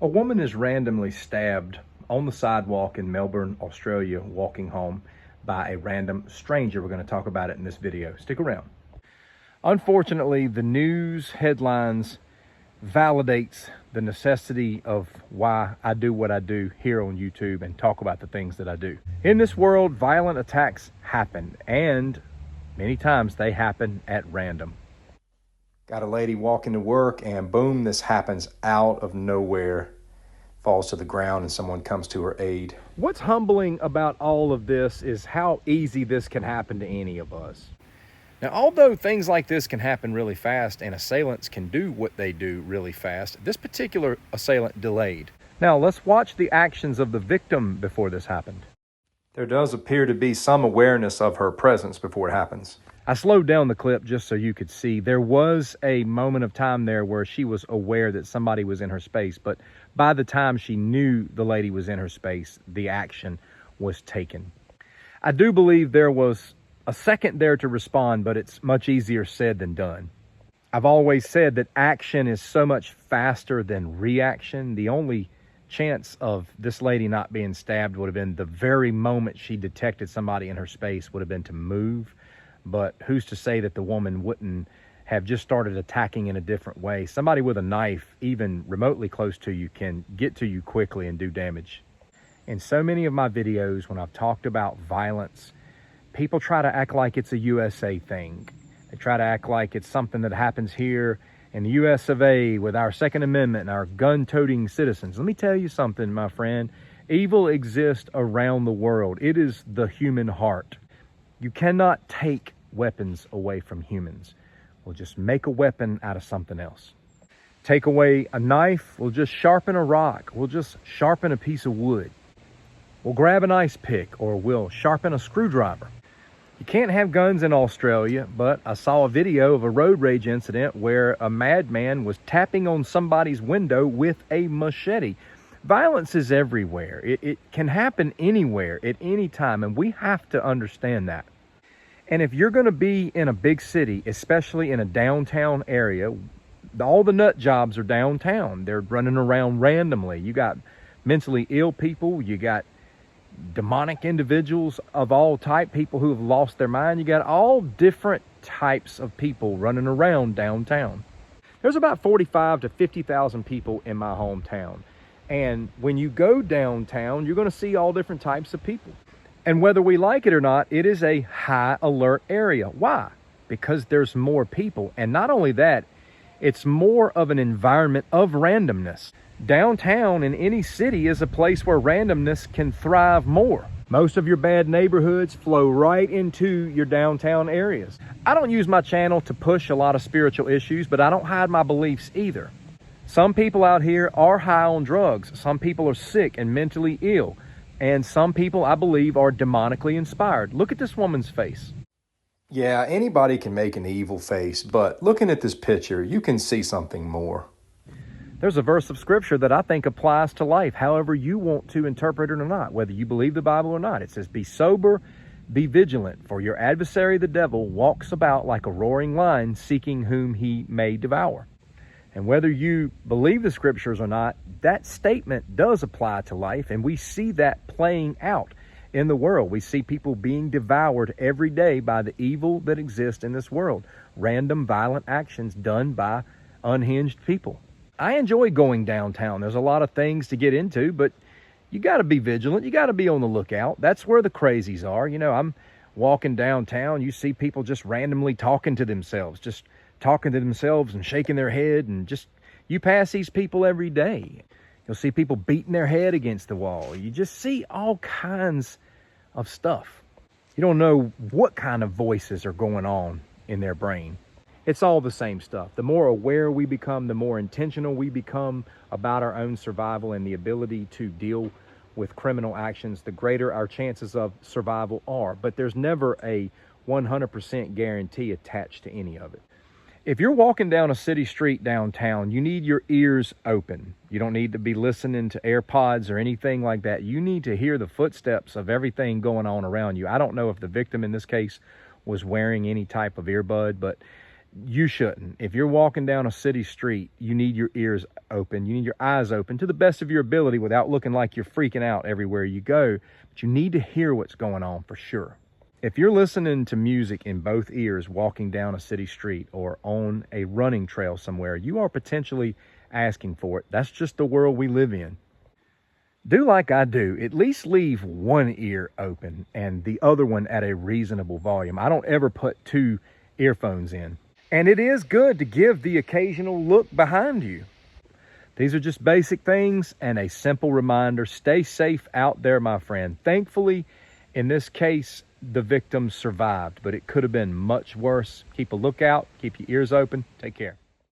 A woman is randomly stabbed on the sidewalk in Melbourne, Australia, walking home by a random stranger. We're going to talk about it in this video. Stick around. Unfortunately, the news headlines validates the necessity of why I do what I do here on YouTube and talk about the things that I do. In this world, violent attacks happen, and many times they happen at random. Got a lady walking to work and boom, this happens out of nowhere. Falls to the ground and someone comes to her aid. What's humbling about all of this is how easy this can happen to any of us. Now, although things like this can happen really fast and assailants can do what they do really fast, this particular assailant delayed. Now, let's watch the actions of the victim before this happened. There does appear to be some awareness of her presence before it happens. I slowed down the clip just so you could see. There was a moment of time there where she was aware that somebody was in her space, but by the time she knew the lady was in her space, the action was taken. I do believe there was a second there to respond, but it's much easier said than done. I've always said that action is so much faster than reaction. The only chance of this lady not being stabbed would have been the very moment she detected somebody in her space would have been to move. But who's to say that the woman wouldn't have just started attacking in a different way? Somebody with a knife, even remotely close to you, can get to you quickly and do damage. In so many of my videos, when I've talked about violence, people try to act like it's a USA thing. They try to act like it's something that happens here in the US of A with our Second Amendment and our gun-toting citizens. Let me tell you something, my friend. Evil exists around the world. It is the human heart. You cannot take weapons away from humans. We'll just make a weapon out of something else. Take away a knife, we'll just sharpen a rock. We'll just sharpen a piece of wood. We'll grab an ice pick or we'll sharpen a screwdriver. You can't have guns in Australia, but I saw a video of a road rage incident where a madman was tapping on somebody's window with a machete. Violence is everywhere. It can happen anywhere at any time, and we have to understand that. And if you're going to be in a big city, especially in a downtown area, all the nut jobs are downtown. They're running around randomly. You got mentally ill people. You got demonic individuals of all type, people who have lost their mind. You got all different types of people running around downtown. There's about 45 to 50,000 people in my hometown. And when you go downtown, you're going to see all different types of people. And whether we like it or not, it is a high alert area. Why? Because there's more people. And not only that, it's more of an environment of randomness. Downtown in any city is a place where randomness can thrive more. Most of your bad neighborhoods flow right into your downtown areas. I don't use my channel to push a lot of spiritual issues, but I don't hide my beliefs either. Some people out here are high on drugs. Some people are sick and mentally ill. And some people, I believe, are demonically inspired. Look at this woman's face. Yeah, anybody can make an evil face, but looking at this picture, you can see something more. There's a verse of scripture that I think applies to life, however you want to interpret it or not, whether you believe the Bible or not. It says, "Be sober, be vigilant, for your adversary the devil walks about like a roaring lion, seeking whom he may devour." And whether you believe the scriptures or not, that statement does apply to life, and we see that playing out in the world. We see people being devoured every day by the evil that exists in this world. Random violent actions done by unhinged people. I enjoy going downtown. There's a lot of things to get into, but you got to be vigilant. You got to be on the lookout. That's where the crazies are. You know, I'm walking downtown. You see people just randomly talking to themselves, and shaking their head, and just, you pass these people every day. You'll see people beating their head against the wall. You just see all kinds of stuff. You don't know what kind of voices are going on in their brain. It's all the same stuff. The more aware we become, the more intentional we become about our own survival and the ability to deal with criminal actions, the greater our chances of survival are. But there's never a 100% guarantee attached to any of it. If you're walking down a city street downtown, you need your ears open. You don't need to be listening to AirPods or anything like that. You need to hear the footsteps of everything going on around you. I don't know if the victim in this case was wearing any type of earbud, but You shouldn't. If you're walking down a city street, you need your ears open. You need your eyes open to the best of your ability without looking like you're freaking out everywhere you go. But you need to hear what's going on for sure. If you're listening to music in both ears walking down a city street or on a running trail somewhere, you are potentially asking for it. That's just the world we live in. Do like I do. At least leave one ear open and the other one at a reasonable volume. I don't ever put two earphones in. And it is good to give the occasional look behind you. These are just basic things and a simple reminder. Stay safe out there, my friend. Thankfully, in this case, the victim survived, but it could have been much worse. Keep a lookout, keep your ears open. Take care.